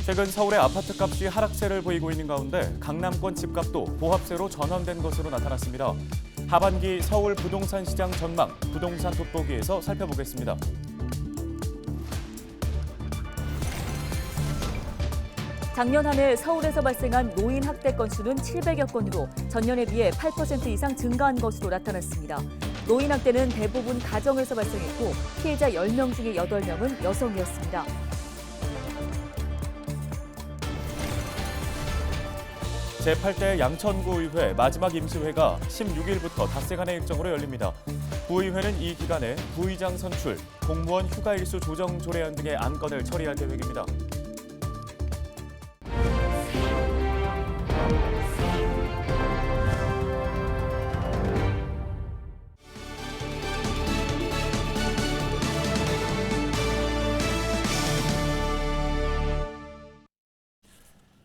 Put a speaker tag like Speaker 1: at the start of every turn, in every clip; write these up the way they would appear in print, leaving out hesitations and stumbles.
Speaker 1: 최근 서울의 아파트값이 하락세를 보이고 있는 가운데 강남권 집값도 보합세로 전환된 것으로 나타났습니다. 하반기 서울 부동산 시장 전망, 부동산 돋보기에서 살펴보겠습니다.
Speaker 2: 작년 한 해 서울에서 발생한 노인 학대 건수는 700여 건으로 전년에 비해 8% 이상 증가한 것으로 나타났습니다. 노인 학대는 대부분 가정에서 발생했고 피해자 10명 중에 8명은 여성이었습니다.
Speaker 1: 제8대 양천구의회 마지막 임시회가 16일부터 닷새간의 일정으로 열립니다. 구의회는 이 기간에 구의장 선출, 공무원 휴가 일수 조정 조례안 등의 안건을 처리할 계획입니다.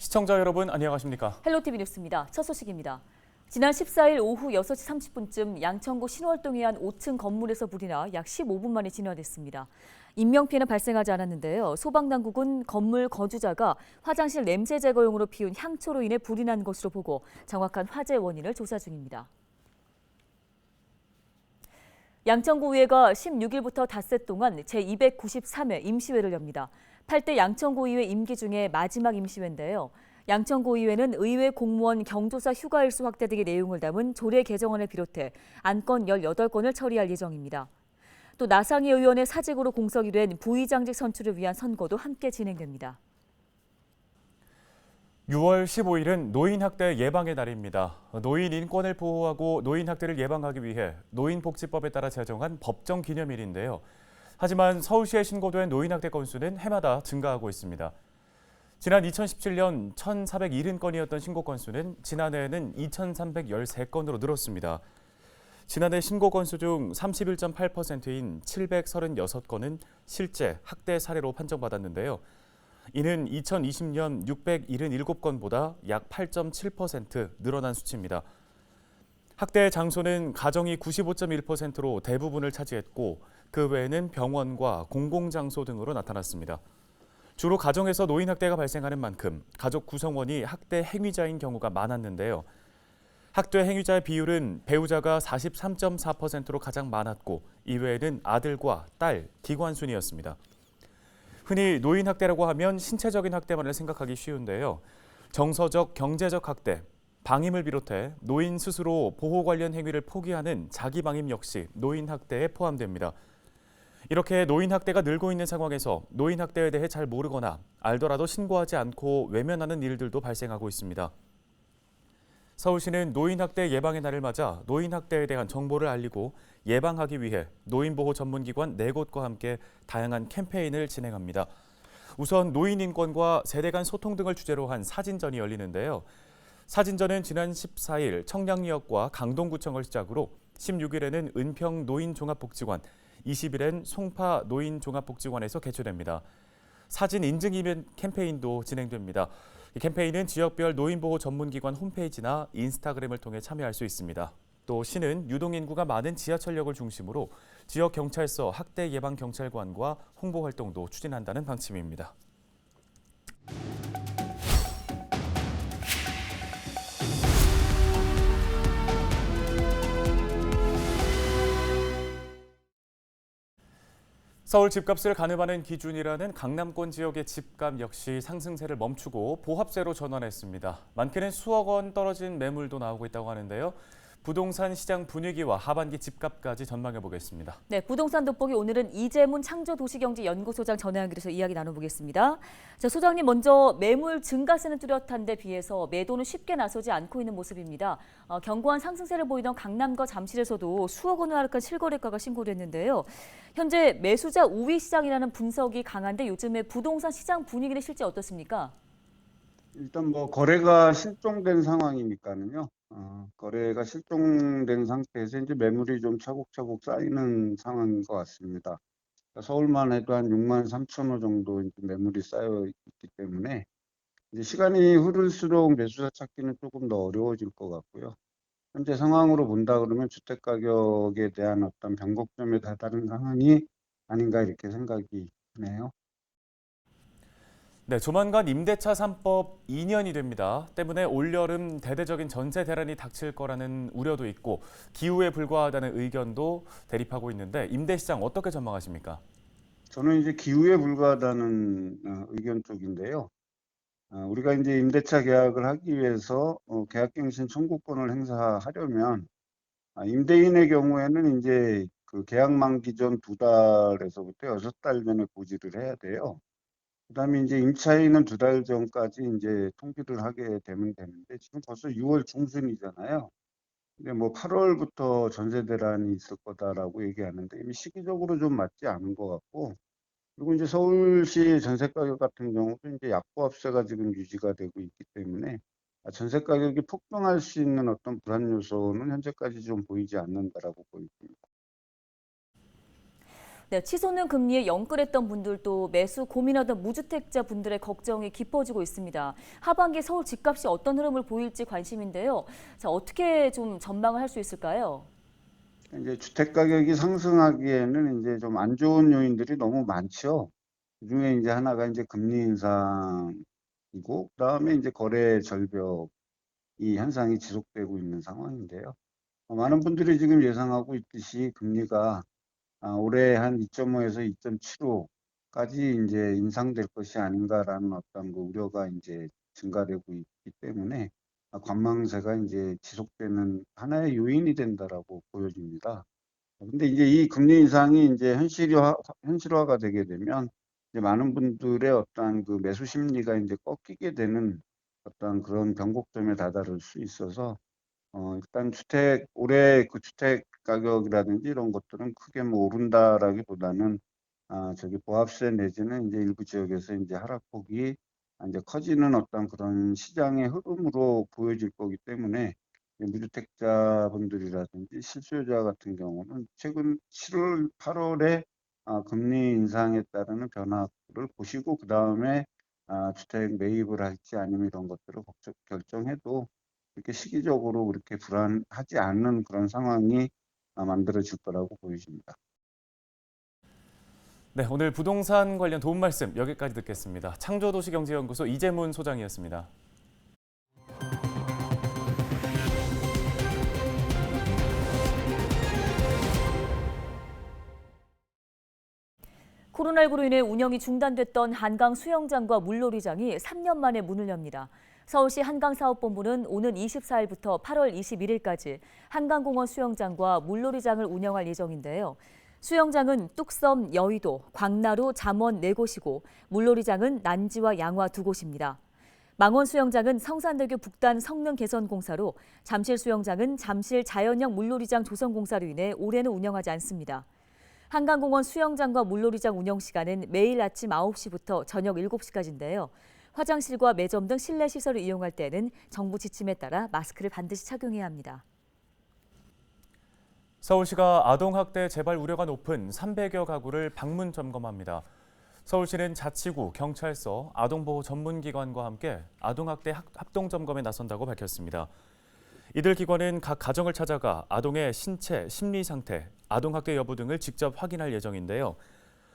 Speaker 1: 시청자 여러분 안녕하십니까?
Speaker 2: 헬로티비 뉴스입니다. 첫 소식입니다. 지난 14일 오후 6시 30분쯤 양천구 신월동의 한 5층 건물에서 불이 나 약 15분 만에 진화됐습니다. 인명피해는 발생하지 않았는데요. 소방당국은 건물 거주자가 화장실 냄새 제거용으로 피운 향초로 인해 불이 난 것으로 보고 정확한 화재 원인을 조사 중입니다. 양천구의회가 16일부터 닷새 동안 제293회 임시회를 엽니다. 8대 양천구의회 임기 중에 마지막 임시회인데요. 양천구의회는 의회 공무원 경조사 휴가 일수 확대 등의 내용을 담은 조례 개정안을 비롯해 안건 18건을 처리할 예정입니다. 또 나상희 의원의 사직으로 공석이 된 부의장직 선출을 위한 선거도 함께 진행됩니다.
Speaker 1: 6월 15일은 노인학대 예방의 날입니다. 노인 인권을 보호하고 노인학대를 예방하기 위해 노인복지법에 따라 제정한 법정 기념일인데요. 하지만 서울시에 신고된 노인학대 건수는 해마다 증가하고 있습니다. 지난 2017년 1,470건이었던 신고 건수는 지난해에는 2,313건으로 늘었습니다. 지난해 신고 건수 중 31.8%인 736건은 실제 학대 사례로 판정받았는데요. 이는 2020년 677건보다 약 8.7% 늘어난 수치입니다. 학대 장소는 가정이 95.1%로 대부분을 차지했고 그 외에는 병원과 공공장소 등으로 나타났습니다. 주로 가정에서 노인학대가 발생하는 만큼 가족 구성원이 학대 행위자인 경우가 많았는데요. 학대 행위자의 비율은 배우자가 43.4%로 가장 많았고 이외에는 아들과 딸, 기관 순이었습니다. 흔히 노인학대라고 하면 신체적인 학대만을 생각하기 쉬운데요. 정서적, 경제적 학대, 방임을 비롯해 노인 스스로 보호 관련 행위를 포기하는 자기 방임 역시 노인학대에 포함됩니다. 이렇게 노인학대가 늘고 있는 상황에서 노인학대에 대해 잘 모르거나 알더라도 신고하지 않고 외면하는 일들도 발생하고 있습니다. 서울시는 노인학대 예방의 날을 맞아 노인학대에 대한 정보를 알리고 예방하기 위해 노인보호 전문기관 4곳과 함께 다양한 캠페인을 진행합니다. 우선 노인 인권과 세대 간 소통 등을 주제로 한 사진전이 열리는데요. 사진전은 지난 14일 청량리역과 강동구청을 시작으로 16일에는 은평 노인종합복지관, 20일엔 송파 노인종합복지관에서 개최됩니다. 사진 인증 이벤트 캠페인도 진행됩니다. 이 캠페인은 지역별 노인보호 전문기관 홈페이지나 인스타그램을 통해 참여할 수 있습니다. 또 시는 유동인구가 많은 지하철역을 중심으로 지역경찰서 학대 예방 경찰관과 홍보 활동도 추진한다는 방침입니다. 서울 집값을 가늠하는 기준이라는 강남권 지역의 집값 역시 상승세를 멈추고 보합세로 전환했습니다. 많게는 수억 원 떨어진 매물도 나오고 있다고 하는데요. 부동산 시장 분위기와 하반기 집값까지 전망해 보겠습니다.
Speaker 2: 네, 부동산 돋보기 오늘은 이재문 창조도시경제연구소장 전화 연결해서 이야기 나눠보겠습니다. 자, 소장님 먼저 매물 증가세는 뚜렷한데 비해서 매도는 쉽게 나서지 않고 있는 모습입니다. 견고한 상승세를 보이던 강남과 잠실에서도 수억 원을 하락한 실거래가가 신고됐는데요. 현재 매수자 우위 시장이라는 분석이 강한데 요즘에 부동산 시장 분위기는 실제 어떻습니까?
Speaker 3: 일단 뭐 거래가 실종된 상황이니까는요. 거래가 실종된 상태에서 이제 매물이 좀 차곡차곡 쌓이는 상황인 것 같습니다. 그러니까 서울만 해도 한 6만 3천 호 정도 이제 매물이 쌓여 있기 때문에 이제 시간이 흐를수록 매수자 찾기는 조금 더 어려워질 것 같고요. 현재 상황으로 본다 그러면 주택 가격에 대한 어떤 변곡점에 다다른 상황이 아닌가 이렇게 생각이 드네요.
Speaker 1: 네, 조만간 임대차 3법 2년이 됩니다. 때문에 올여름 대대적인 전세 대란이 닥칠 거라는 우려도 있고 기후에 불과하다는 의견도 대립하고 있는데 임대 시장 어떻게 전망하십니까?
Speaker 3: 저는 이제 기후에 불과하다는 의견 쪽인데요. 우리가 이제 임대차 계약을 하기 위해서 계약갱신 청구권을 행사하려면 임대인의 경우에는 이제 그 계약 만기 전 2달에서부터 6달 전에 고지를 해야 돼요. 그다음에 이제 임차인은 2달 전까지 이제 통지를 하게 되면 되는데 지금 벌써 6월 중순이잖아요. 근데 뭐 8월부터 전세 대란이 있을 거다라고 얘기하는데 이미 시기적으로 좀 맞지 않은 것 같고 그리고 이제 서울시 전세 가격 같은 경우도 이제 약보합세가 지금 유지가 되고 있기 때문에 전세 가격이 폭등할 수 있는 어떤 불안 요소는 현재까지 좀 보이지 않는다라고 보입니다.
Speaker 2: 네, 치솟는 금리에 영끌했던 분들도 매수 고민하던 무주택자 분들의 걱정이 깊어지고 있습니다. 하반기 서울 집값이 어떤 흐름을 보일지 관심인데요. 자, 어떻게 좀 전망을 할 수 있을까요?
Speaker 3: 이제 주택 가격이 상승하기에는 이제 좀 안 좋은 요인들이 너무 많죠. 그중에 이제 하나가 이제 금리 인상이고, 그다음에 이제 거래 절벽 이 현상이 지속되고 있는 상황인데요. 많은 분들이 지금 예상하고 있듯이 금리가 올해 한 2.5에서 2.75까지 이제 인상될 것이 아닌가라는 어떤 그 우려가 이제 증가되고 있기 때문에 관망세가 이제 지속되는 하나의 요인이 된다라고 보여집니다. 근데 이제 이 금리 인상이 이제 현실화가 되게 되면 이제 많은 분들의 어떠한 그 매수 심리가 이제 꺾이게 되는 어떤 그런 변곡점에 다다를 수 있어서 일단 올해 그 주택 가격이라든지 이런 것들은 크게 뭐 오른다라기보다는 저기 보합세 내지는 이제 일부 지역에서 이제 하락폭이 이제 커지는 어떤 그런 시장의 흐름으로 보여질 거기 때문에 무주택자분들이라든지 실수요자 같은 경우는 최근 7월, 8월에 금리 인상에 따르는 변화를 보시고 그 다음에 주택 매입을 할지 아니면 이런 것들을 결정해도 이렇게 시기적으로 그렇게 불안하지 않는 그런 상황이 만들어질 거라고 보여집니다.
Speaker 1: 네, 오늘 부동산 관련 도움 말씀 여기까지 듣겠습니다. 창조도시경제연구소 이재문 소장이었습니다.
Speaker 2: 코로나19로 인해 운영이 중단됐던 한강 수영장과 물놀이장이 3년 만에 문을 엽니다. 서울시 한강사업본부는 오는 24일부터 8월 21일까지 한강공원 수영장과 물놀이장을 운영할 예정인데요. 수영장은 뚝섬, 여의도, 광나루, 잠원 4곳이고 물놀이장은 난지와 양화 2곳입니다. 망원 수영장은 성산대교 북단 성능 개선 공사로 잠실 수영장은 잠실 자연형 물놀이장 조성 공사로 인해 올해는 운영하지 않습니다. 한강공원 수영장과 물놀이장 운영 시간은 매일 아침 9시부터 저녁 7시까지인데요. 화장실과 매점 등 실내 시설을 이용할 때는 정부 지침에 따라 마스크를 반드시 착용해야 합니다.
Speaker 1: 서울시가 아동학대 재발 우려가 높은 300여 가구를 방문 점검합니다. 서울시는 자치구, 경찰서, 아동보호 전문기관과 함께 아동학대 합동점검에 나선다고 밝혔습니다. 이들 기관은 각 가정을 찾아가 아동의 신체, 심리 상태, 아동학대 여부 등을 직접 확인할 예정인데요.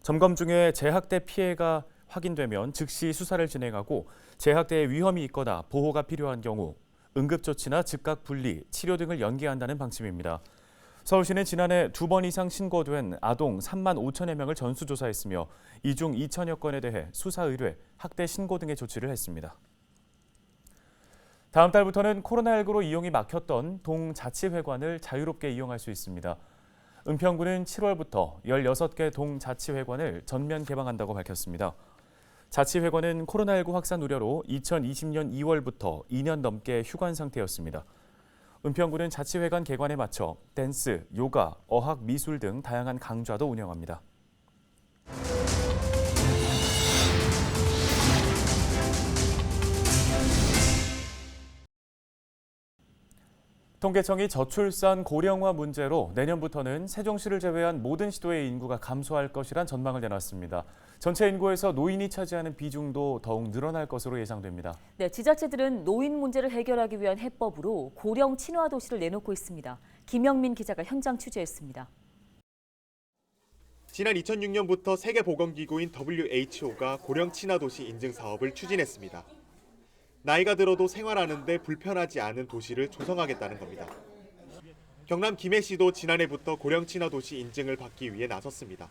Speaker 1: 점검 중에 재학대 피해가 확인되면 즉시 수사를 진행하고 재학대의 위험이 있거나 보호가 필요한 경우 응급조치나 즉각 분리, 치료 등을 연계한다는 방침입니다. 서울시는 지난해 2번 이상 신고된 아동 3만 5천여 명을 전수조사했으며 이 중 2천여 건에 대해 수사 의뢰, 학대 신고 등의 조치를 했습니다. 다음 달부터는 코로나19로 이용이 막혔던 동자치회관을 자유롭게 이용할 수 있습니다. 은평구는 7월부터 16개 동자치회관을 전면 개방한다고 밝혔습니다. 자치회관은 코로나19 확산 우려로 2020년 2월부터 2년 넘게 휴관 상태였습니다. 은평구는 자치회관 개관에 맞춰 댄스, 요가, 어학, 미술 등 다양한 강좌도 운영합니다. 통계청이 저출산 고령화 문제로 내년부터는 세종시를 제외한 모든 시도의 인구가 감소할 것이란 전망을 내놨습니다. 전체 인구에서 노인이 차지하는 비중도 더욱 늘어날 것으로 예상됩니다.
Speaker 2: 네, 지자체들은 노인 문제를 해결하기 위한 해법으로 고령 친화 도시를 내놓고 있습니다. 김영민 기자가 현장 취재했습니다.
Speaker 4: 지난 2006년부터 세계보건기구인 WHO가 고령 친화도시 인증 사업을 추진했습니다. 나이가 들어도 생활하는 데 불편하지 않은 도시를 조성하겠다는 겁니다. 경남 김해시도 지난해부터 고령 친화도시 인증을 받기 위해 나섰습니다.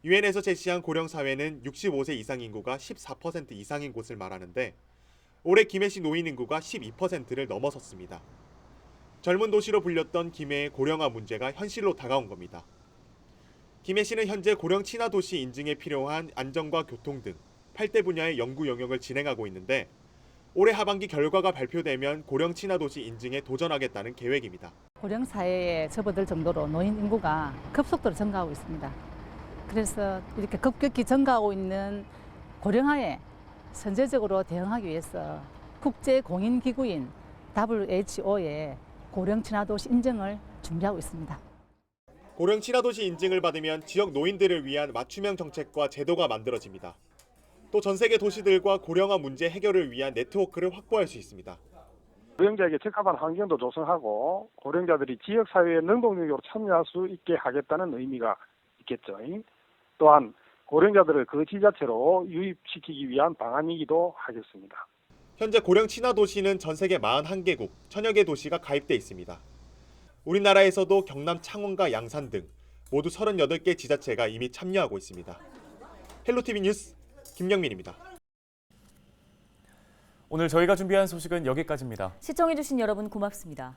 Speaker 4: 유엔에서 제시한 고령 사회는 65세 이상 인구가 14% 이상인 곳을 말하는데 올해 김해시 노인 인구가 12%를 넘어섰습니다. 젊은 도시로 불렸던 김해의 고령화 문제가 현실로 다가온 겁니다. 김해시는 현재 고령 친화도시 인증에 필요한 안전과 교통 등 8대 분야의 연구 영역을 진행하고 있는데 올해 하반기 결과가 발표되면 고령 친화도시 인증에 도전하겠다는 계획입니다.
Speaker 5: 고령 사회에 접어들 정도로 노인 인구가 급속도로 증가하고 있습니다. 그래서 이렇게 급격히 증가하고 있는 고령화에 선제적으로 대응하기 위해서 국제 공인 기구인 WHO의 고령 친화도시 인증을 준비하고 있습니다.
Speaker 4: 고령 친화도시 인증을 받으면 지역 노인들을 위한 맞춤형 정책과 제도가 만들어집니다. 또 전 세계 도시들과 고령화 문제 해결을 위한 네트워크를 확보할 수 있습니다.
Speaker 6: 고령자에게 적합한 환경도 조성하고 고령자들이 지역사회에 능동적으로 참여할 수 있게 하겠다는 의미가 있겠죠. 또한 고령자들을 그 지자체로 유입시키기 위한 방안이기도 하겠습니다.
Speaker 4: 현재 고령 친화도시는 전 세계 41개국, 1000여 개 도시가 가입돼 있습니다. 우리나라에서도 경남 창원과 양산 등 모두 38개 지자체가 이미 참여하고 있습니다. 헬로티비 뉴스 김영민입니다.
Speaker 1: 오늘 저희가 준비한 소식은 여기까지입니다.
Speaker 2: 시청해주신 여러분 고맙습니다.